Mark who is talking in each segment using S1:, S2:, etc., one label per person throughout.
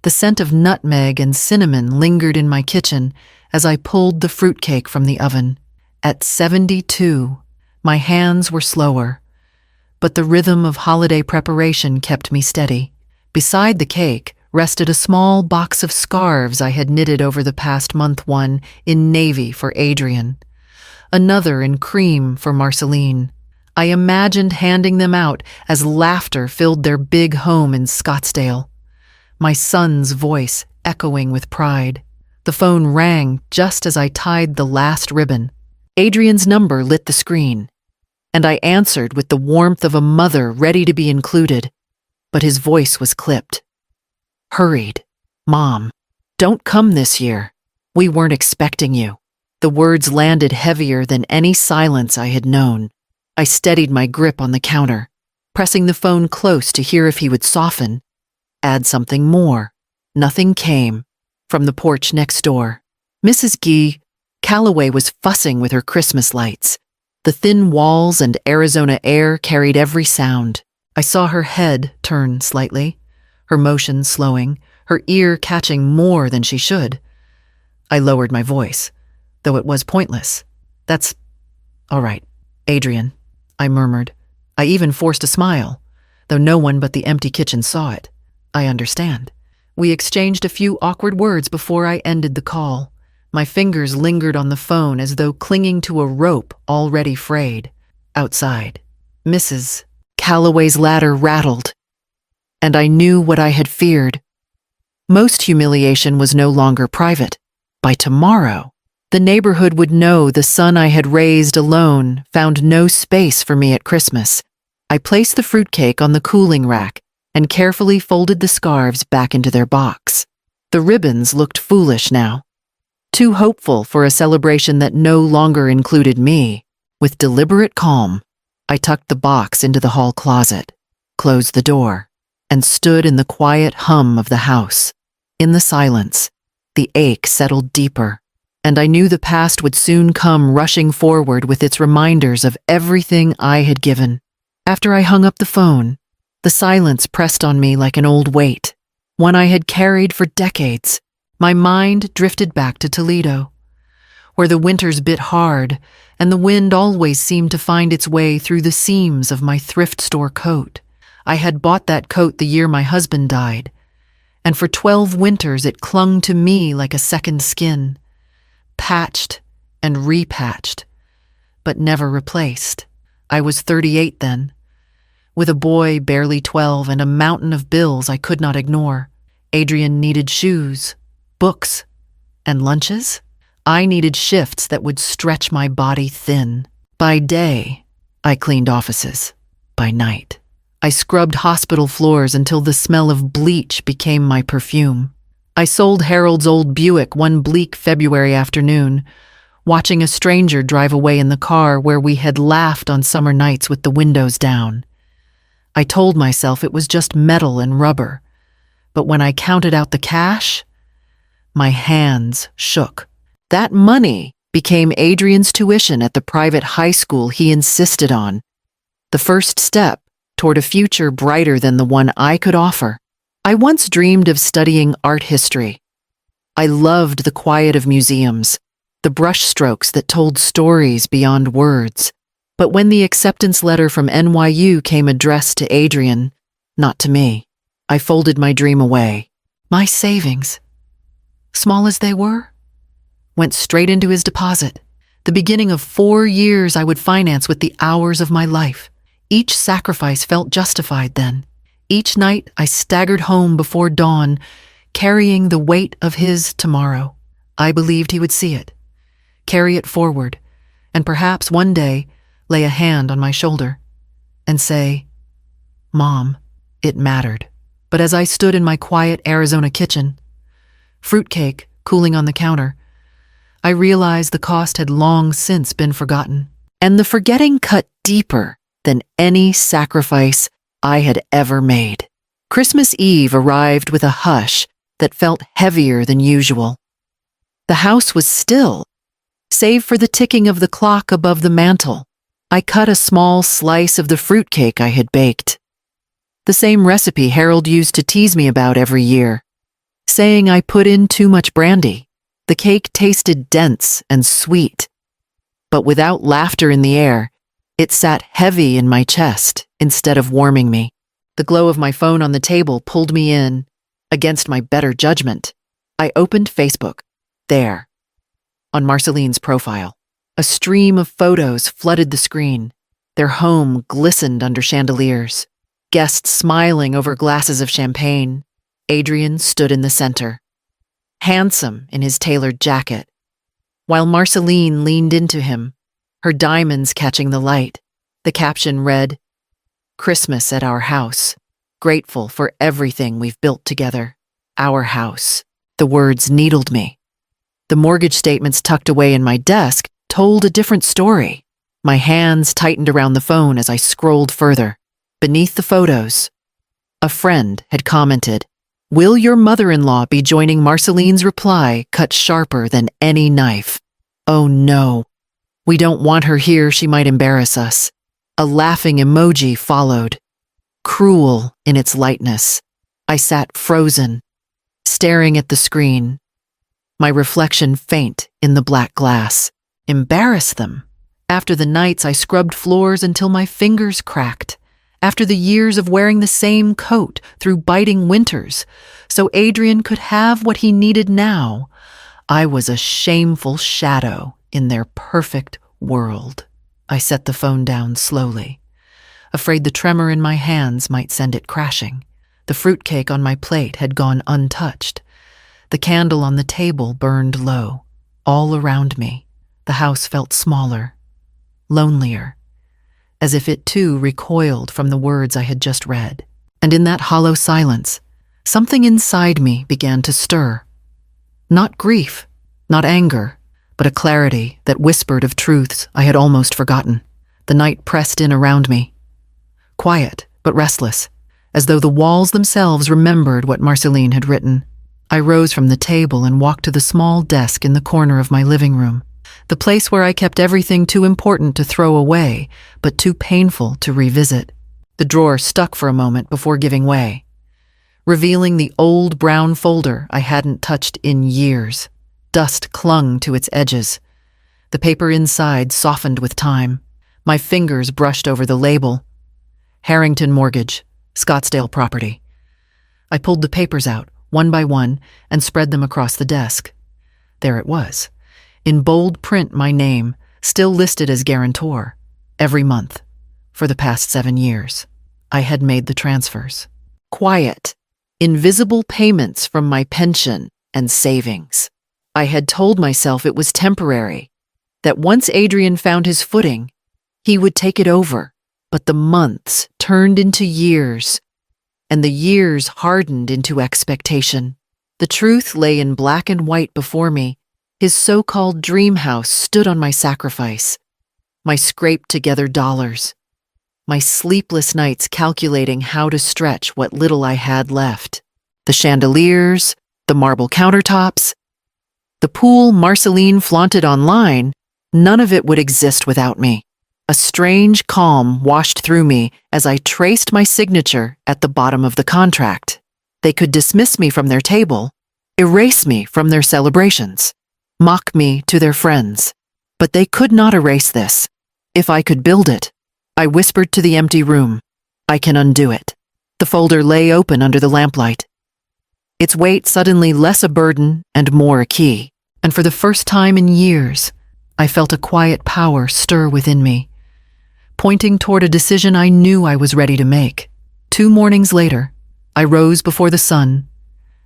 S1: The scent of nutmeg and cinnamon lingered in my kitchen as I pulled the fruitcake from the oven. At 72, my hands were slower, but the rhythm of holiday preparation kept me steady. Beside the cake rested a small box of scarves I had knitted over the past month, one in navy for Adrian, another in cream for Marceline. I imagined handing them out as laughter filled their big home in Scottsdale, my son's voice echoing with pride. The phone rang just as I tied the last ribbon. Adrian's number lit the screen, and I answered with the warmth of a mother ready to be included, but his voice was clipped. Hurried. Mom, don't come this year. We weren't expecting you. The words landed heavier than any silence I had known. I steadied my grip on the counter, pressing the phone close to hear if he would soften, add something more. Nothing came. From the porch next door, Mrs. Gee Calloway was fussing with her Christmas lights. The thin walls and Arizona air carried every sound. I saw her head turn slightly, her motion slowing, her ear catching more than she should. I lowered my voice, though it was pointless. That's all right, Adrian, I murmured. I even forced a smile, though no one but the empty kitchen saw it. I understand. We exchanged a few awkward words before I ended the call. My fingers lingered on the phone as though clinging to a rope already frayed. Outside, Mrs. Calloway's ladder rattled, and I knew what I had feared. Most humiliation was no longer private. By tomorrow, the neighborhood would know the son I had raised alone found no space for me at Christmas. I placed the fruitcake on the cooling rack and carefully folded the scarves back into their box. The ribbons looked foolish now, too hopeful for a celebration that no longer included me. With deliberate calm, I tucked the box into the hall closet, closed the door, and stood in the quiet hum of the house. In the silence, the ache settled deeper, and I knew the past would soon come rushing forward with its reminders of everything I had given. After I hung up the phone, the silence pressed on me like an old weight, one I had carried for decades. My mind drifted back to Toledo, where the winters bit hard and the wind always seemed to find its way through the seams of my thrift store coat. I had bought that coat the year my husband died, and for 12 winters it clung to me like a second skin, patched and repatched, but never replaced. I was 38 then, with a boy barely 12 and a mountain of bills I could not ignore. Adrian needed shoes, books, and lunches. I needed shifts that would stretch my body thin. By day, I cleaned offices. By night, I scrubbed hospital floors until the smell of bleach became my perfume. I sold Harold's old Buick one bleak February afternoon, watching a stranger drive away in the car where we had laughed on summer nights with the windows down. I told myself it was just metal and rubber, but when I counted out the cash, my hands shook. That money became Adrian's tuition at the private high school he insisted on, the first step toward a future brighter than the one I could offer. I once dreamed of studying art history. I loved the quiet of museums, the brushstrokes that told stories beyond words. But when the acceptance letter from NYU came addressed to Adrian, not to me, I folded my dream away. My savings, small as they were, went straight into his deposit, the beginning of 4 years I would finance with the hours of my life. Each sacrifice felt justified then. Each night I staggered home before dawn, carrying the weight of his tomorrow. I believed he would see it, carry it forward, and perhaps one day lay a hand on my shoulder and say, "Mom, it mattered." But as I stood in my quiet Arizona kitchen, fruitcake cooling on the counter, I realized the cost had long since been forgotten, and the forgetting cut deeper than any sacrifice I had ever made. Christmas Eve arrived with a hush that felt heavier than usual. The house was still, save for the ticking of the clock above the mantel. I cut a small slice of the fruitcake I had baked, the same recipe Harold used to tease me about every year. saying I put in too much brandy. The cake tasted dense and sweet, but without laughter in the air, it sat heavy in my chest instead of warming me. The glow of my phone on the table pulled me in, against my better judgment. I opened Facebook. There, on Marceline's profile, a stream of photos flooded the screen. Their home glistened under chandeliers, guests smiling over glasses of champagne. Adrian stood in the center, handsome in his tailored jacket, while Marceline leaned into him, her diamonds catching the light. The caption read, "Christmas at our house. Grateful for everything we've built together. Our house." The words needled me. The mortgage statements tucked away in my desk told a different story. My hands tightened around the phone as I scrolled further. Beneath the photos, a friend had commented, "Will your mother-in-law be joining?" Marceline's reply cut sharper than any knife. "Oh no. We don't want her here, she might embarrass us." A laughing emoji followed, cruel in its lightness. I sat frozen, staring at the screen, my reflection faint in the black glass. Embarrass them? After the nights I scrubbed floors until my fingers cracked, after the years of wearing the same coat through biting winters, so Adrian could have what he needed now, I was a shameful shadow in their perfect world. I set the phone down slowly, afraid the tremor in my hands might send it crashing. The fruitcake on my plate had gone untouched. The candle on the table burned low. All around me, the house felt smaller, lonelier, as if it too recoiled from the words I had just read. And in that hollow silence, something inside me began to stir. Not grief, not anger, but a clarity that whispered of truths I had almost forgotten. The night pressed in around me, quiet but restless, as though the walls themselves remembered what Marceline had written. I rose from the table and walked to the small desk in the corner of my living room, the place where I kept everything too important to throw away, but too painful to revisit. The drawer stuck for a moment before giving way, revealing the old brown folder I hadn't touched in years. Dust clung to its edges. The paper inside softened with time. My fingers brushed over the label. Harrington Mortgage, Scottsdale Property. I pulled the papers out, one by one, and spread them across the desk. There it was. In bold print, my name, still listed as guarantor. Every month, for the past 7 years, I had made the transfers. Quiet, invisible payments from my pension and savings. I had told myself it was temporary, that once Adrian found his footing, he would take it over. But the months turned into years, and the years hardened into expectation. The truth lay in black and white before me. His so-called dream house stood on my sacrifice, my scraped-together dollars, my sleepless nights calculating how to stretch what little I had left. The chandeliers, the marble countertops, the pool Marceline flaunted online, none of it would exist without me. A strange calm washed through me as I traced my signature at the bottom of the contract. They could dismiss me from their table, erase me from their celebrations, mock me to their friends, but they could not erase this. If I could build it, I whispered to the empty room, I can undo it. The folder lay open under the lamplight, its weight suddenly less a burden and more a key. And for the first time in years, I felt a quiet power stir within me, pointing toward a decision I knew I was ready to make. 2 mornings later, I rose before the sun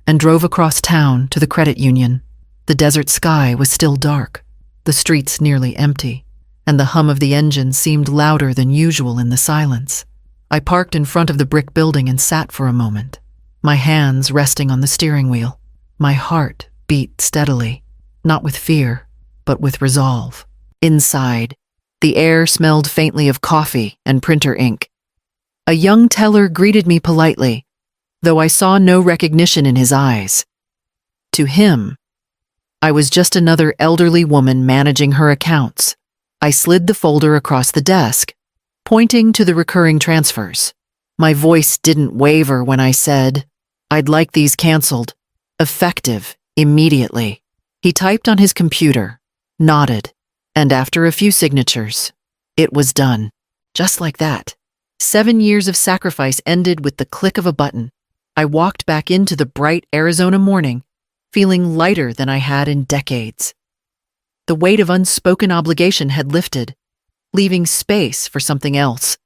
S1: and drove across town to the credit union. The desert sky was still dark, the streets nearly empty, and the hum of the engine seemed louder than usual in the silence. I parked in front of the brick building and sat for a moment, my hands resting on the steering wheel. My heart beat steadily, not with fear, but with resolve. Inside, the air smelled faintly of coffee and printer ink. A young teller greeted me politely, though I saw no recognition in his eyes. To him, I was just another elderly woman managing her accounts. I slid the folder across the desk, pointing to the recurring transfers. My voice didn't waver when I said, "I'd like these canceled." Effective, immediately. He typed on his computer, nodded, and after a few signatures, it was done. Just like that. 7 years of sacrifice ended with the click of a button. I walked back into the bright Arizona morning, feeling lighter than I had in decades. The weight of unspoken obligation had lifted, leaving space for something else.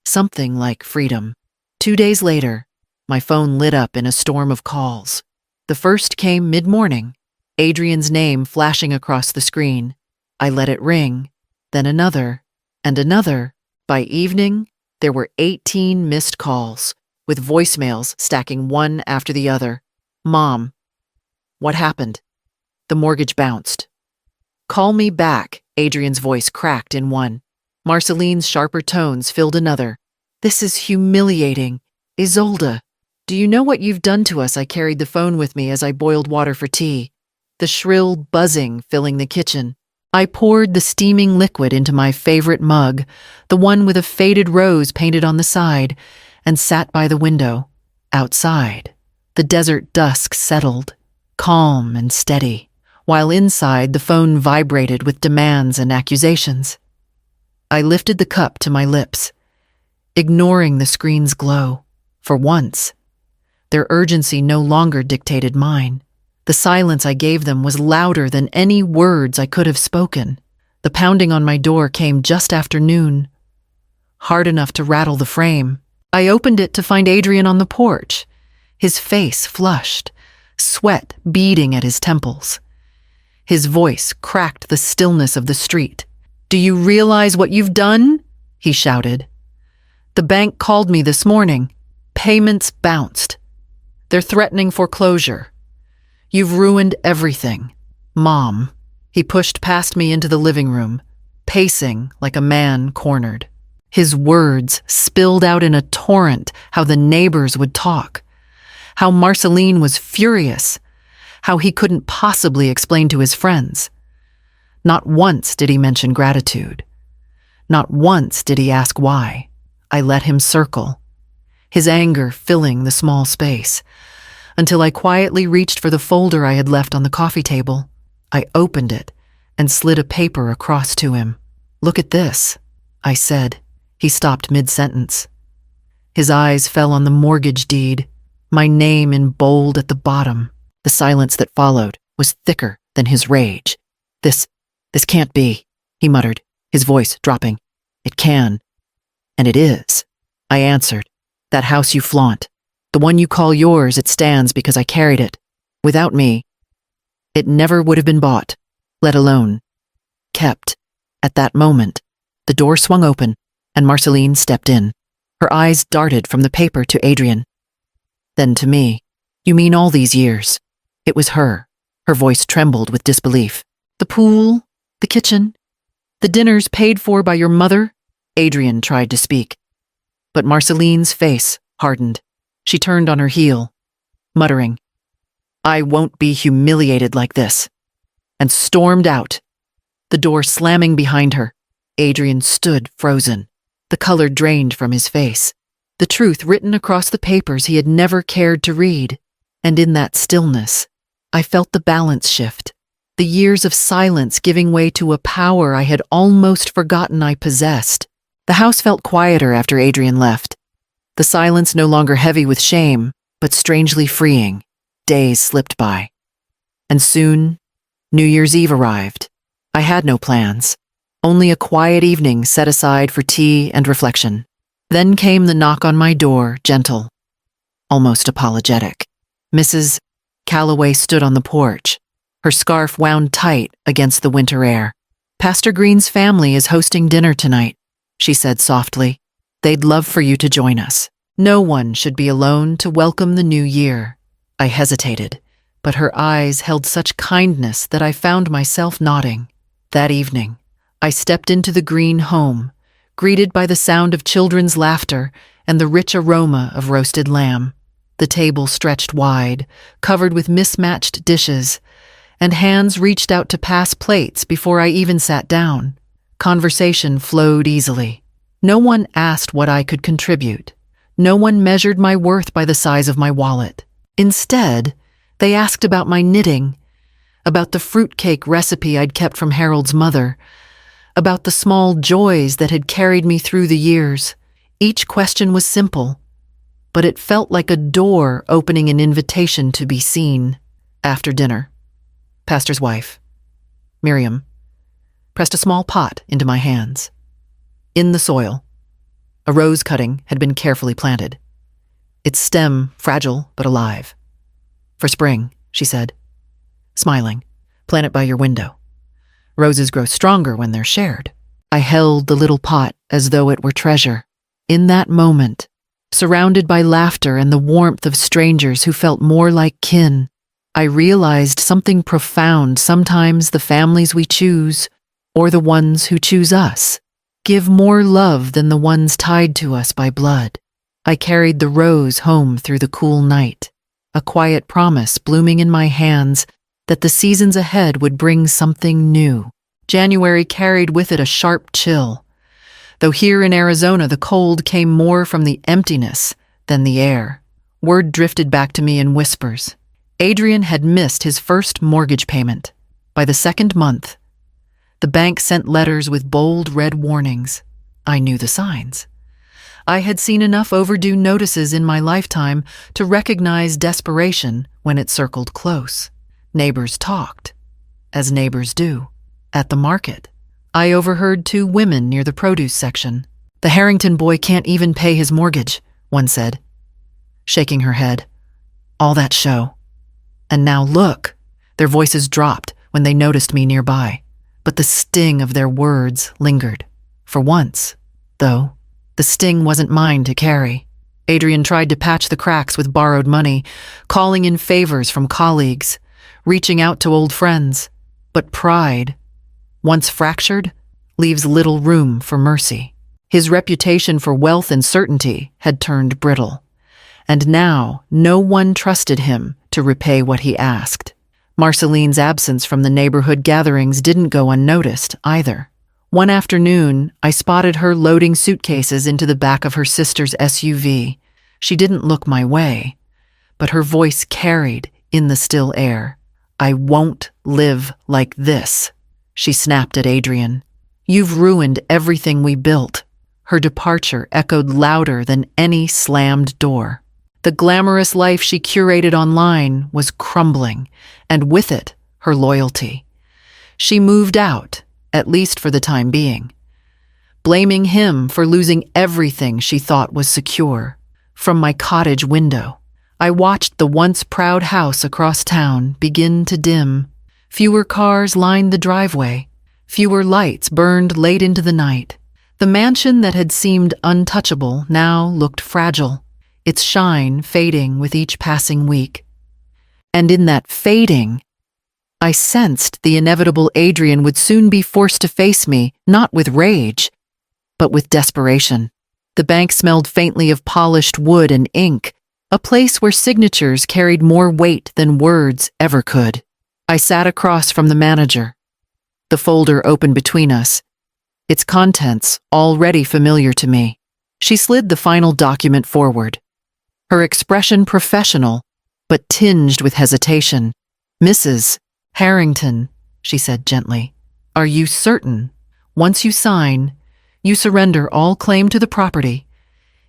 S1: Something like freedom. 2 days later, my phone lit up in a storm of calls. The first came mid-morning, Adrian's name flashing across the screen. I let it ring, then another, and another. By evening, there were 18 missed calls, with voicemails stacking one after the other. Mom. What happened? The mortgage bounced. Call me back, Adrian's voice cracked in one. Marceline's sharper tones filled another. This is humiliating. Isolde, do you know what you've done to us? I carried the phone with me as I boiled water for tea, the shrill buzzing filling the kitchen. I poured the steaming liquid into my favorite mug, the one with a faded rose painted on the side, and sat by the window. Outside, the desert dusk settled, calm and steady, while inside the phone vibrated with demands and accusations. I lifted the cup to my lips, ignoring the screen's glow. For once, their urgency no longer dictated mine. The silence I gave them was louder than any words I could have spoken. The pounding on my door came just after noon, hard enough to rattle the frame. I opened it to find Adrian on the porch, his face flushed, sweat beading at his temples. His voice cracked the stillness of the street. Do you realize what you've done? He shouted. The bank called me this morning. Payments bounced. They're threatening foreclosure. You've ruined everything. Mom. He pushed past me into the living room, pacing like a man cornered. His words spilled out in a torrent how the neighbors would talk, how Marceline was furious, how he couldn't possibly explain to his friends. Not once did he mention gratitude. Not once did he ask why. I let him circle, his anger filling the small space, until I quietly reached for the folder I had left on the coffee table. I opened it and slid a paper across to him. Look at this, I said. He stopped mid-sentence. His eyes fell on the mortgage deed, my name in bold at the bottom. The silence that followed was thicker than his rage. This can't be, he muttered, his voice dropping. It can. And it is, I answered. That house you flaunt, the one you call yours, it stands because I carried it. Without me, it never would have been bought, let alone kept. At that moment, the door swung open and Marceline stepped in. Her eyes darted from the paper to Adrian, then to me. You mean all these years? It was her. Her voice trembled with disbelief. The pool, the kitchen, the dinners paid for by your mother? Adrian tried to speak, but Marceline's face hardened. She turned on her heel, muttering, I won't be humiliated like this, and stormed out, the door slamming behind her. Adrian stood frozen, the color drained from his face, the truth written across the papers he had never cared to read. And in that stillness, I felt the balance shift, the years of silence giving way to a power I had almost forgotten I possessed. The house felt quieter after Adrian left, the silence no longer heavy with shame, but strangely freeing. Days slipped by. And soon, New Year's Eve arrived. I had no plans, only a quiet evening set aside for tea and reflection. Then came the knock on my door, gentle, almost apologetic. Mrs. Calloway stood on the porch, her scarf wound tight against the winter air. Pastor Green's family is hosting dinner tonight, she said softly. They'd love for you to join us. No one should be alone to welcome the new year. I hesitated, but her eyes held such kindness that I found myself nodding. That evening, I stepped into the Green home, greeted by the sound of children's laughter and the rich aroma of roasted lamb. The table stretched wide, covered with mismatched dishes, and hands reached out to pass plates before I even sat down. Conversation flowed easily. No one asked what I could contribute. No one measured my worth by the size of my wallet. Instead, They asked about my knitting, about the fruitcake recipe I'd kept from Harold's mother, about the small joys that had carried me through the years. Each question was simple, but it felt like a door opening an invitation to be seen. After dinner, Pastor's wife, Miriam, pressed a small pot into my hands. In the soil, a rose cutting had been carefully planted, its stem fragile but alive. For spring, she said, smiling, plant it by your window. Roses grow stronger when they're shared. I held the little pot as though it were treasure. In that moment, surrounded by laughter and the warmth of strangers who felt more like kin, I realized something profound. Sometimes the families we choose, or the ones who choose us, give more love than the ones tied to us by blood. I carried the rose home through the cool night, a quiet promise blooming in my hands that the seasons ahead would bring something new. January carried with it a sharp chill, though here in Arizona the cold came more from the emptiness than the air. Word drifted back to me in whispers. Adrian had missed his first mortgage payment. By the second month, the bank sent letters with bold red warnings. I knew the signs. I had seen enough overdue notices in my lifetime to recognize desperation when it circled close. Neighbors talked, as neighbors do, at the market. I overheard two women near the produce section. "The Harrington boy can't even pay his mortgage," one said, shaking her head. "All that show. And now look." Their voices dropped when they noticed me nearby, but the sting of their words lingered. For once, though, the sting wasn't mine to carry. Adrian tried to patch the cracks with borrowed money, calling in favors from colleagues, reaching out to old friends. But pride, once fractured, leaves little room for mercy. His reputation for wealth and certainty had turned brittle, and now no one trusted him to repay what he asked. Marceline's absence from the neighborhood gatherings didn't go unnoticed either. One afternoon, I spotted her loading suitcases into the back of her sister's SUV. She didn't look my way, but her voice carried in the still air. "I won't live like this," she snapped at Adrian. "You've ruined everything we built." Her departure echoed louder than any slammed door. The glamorous life she curated online was crumbling, and with it, her loyalty. She moved out, at least for the time being, blaming him for losing everything she thought was secure. From my cottage window, I watched the once proud house across town begin to dim. Fewer cars lined the driveway. Fewer lights burned late into the night. The mansion that had seemed untouchable now looked fragile, its shine fading with each passing week. And in that fading, I sensed the inevitable Adrian would soon be forced to face me, not with rage, but with desperation. The bank smelled faintly of polished wood and ink, a place where signatures carried more weight than words ever could. I sat across from the manager, the folder open between us, its contents already familiar to me. She slid the final document forward, her expression professional, but tinged with hesitation. "Mrs. Harrington," she said gently, "are you certain, once you sign, you surrender all claim to the property?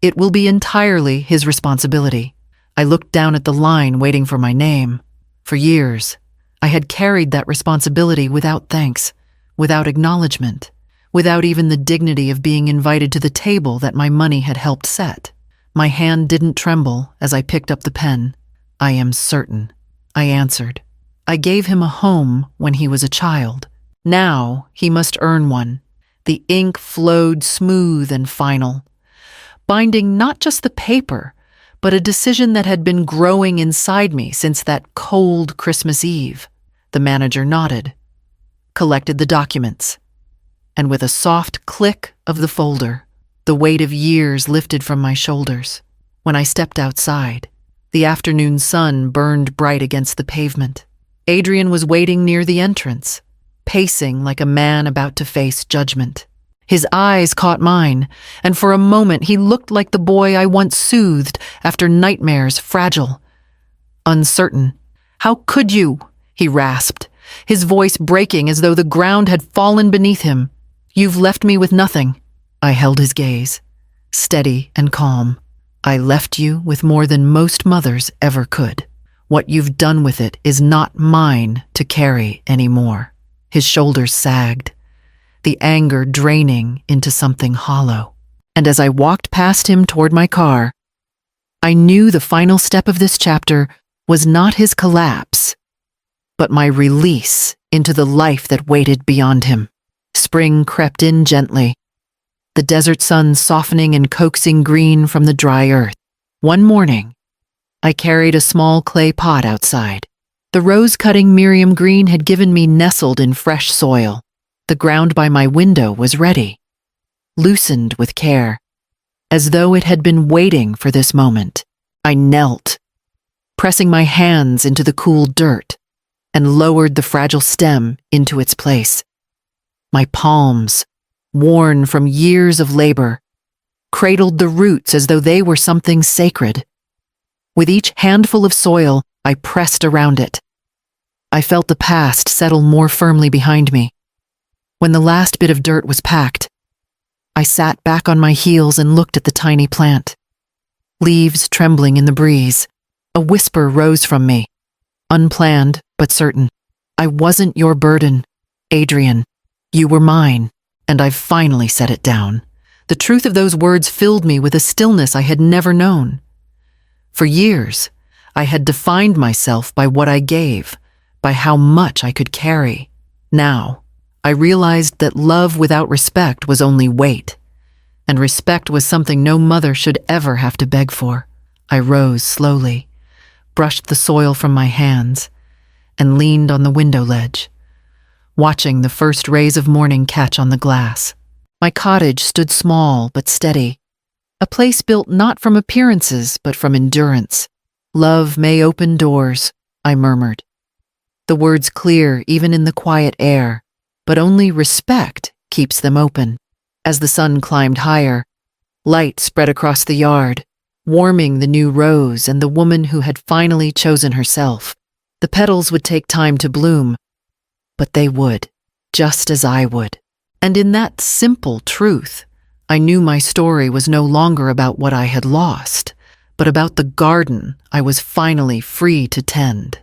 S1: It will be entirely his responsibility." I looked down at the line waiting for my name. For years, I had carried that responsibility without thanks, without acknowledgement, without even the dignity of being invited to the table that my money had helped set. My hand didn't tremble as I picked up the pen. "I am certain," I answered. I gave him a home when he was a child. Now he must earn one. The ink flowed smooth and final, binding not just the paper, but a decision that had been growing inside me since that cold Christmas Eve. The manager nodded, collected the documents, and with a soft click of the folder, the weight of years lifted from my shoulders. When I stepped outside, the afternoon sun burned bright against the pavement. Adrian was waiting near the entrance, pacing like a man about to face judgment. His eyes caught mine, and for a moment he looked like the boy I once soothed after nightmares, fragile, uncertain. How could you? He rasped, his voice breaking as though the ground had fallen beneath him. You've left me with nothing. I held his gaze, steady and calm. I left you with more than most mothers ever could. What you've done with it is not mine to carry anymore. His shoulders sagged, the anger draining into something hollow. And as I walked past him toward my car, I knew the final step of this chapter was not his collapse, but my release into the life that waited beyond him. Spring crept in gently, the desert sun softening and coaxing green from the dry earth. One morning, I carried a small clay pot outside. The rose-cutting Miriam green had given me nestled in fresh soil. The ground by my window was ready, loosened with care, as though it had been waiting for this moment. I knelt, pressing my hands into the cool dirt, and lowered the fragile stem into its place. My palms, worn from years of labor, cradled the roots as though they were something sacred. With each handful of soil, I pressed around it. I felt the past settle more firmly behind me. When the last bit of dirt was packed, I sat back on my heels and looked at the tiny plant. Leaves trembling in the breeze, a whisper rose from me, unplanned but certain. I wasn't your burden, Adrian. You were mine, and I've finally set it down. The truth of those words filled me with a stillness I had never known. For years, I had defined myself by what I gave, by how much I could carry. Now, I realized that love without respect was only weight, and respect was something no mother should ever have to beg for. I rose slowly, brushed the soil from my hands, and leaned on the window ledge, watching the first rays of morning catch on the glass. My cottage stood small but steady, a place built not from appearances but from endurance. Love may open doors, I murmured, the words clear even in the quiet air, but only respect keeps them open. As the sun climbed higher, light spread across the yard, warming the new rose and the woman who had finally chosen herself. The petals would take time to bloom, but they would, just as I would. And in that simple truth, I knew my story was no longer about what I had lost, but about the garden I was finally free to tend.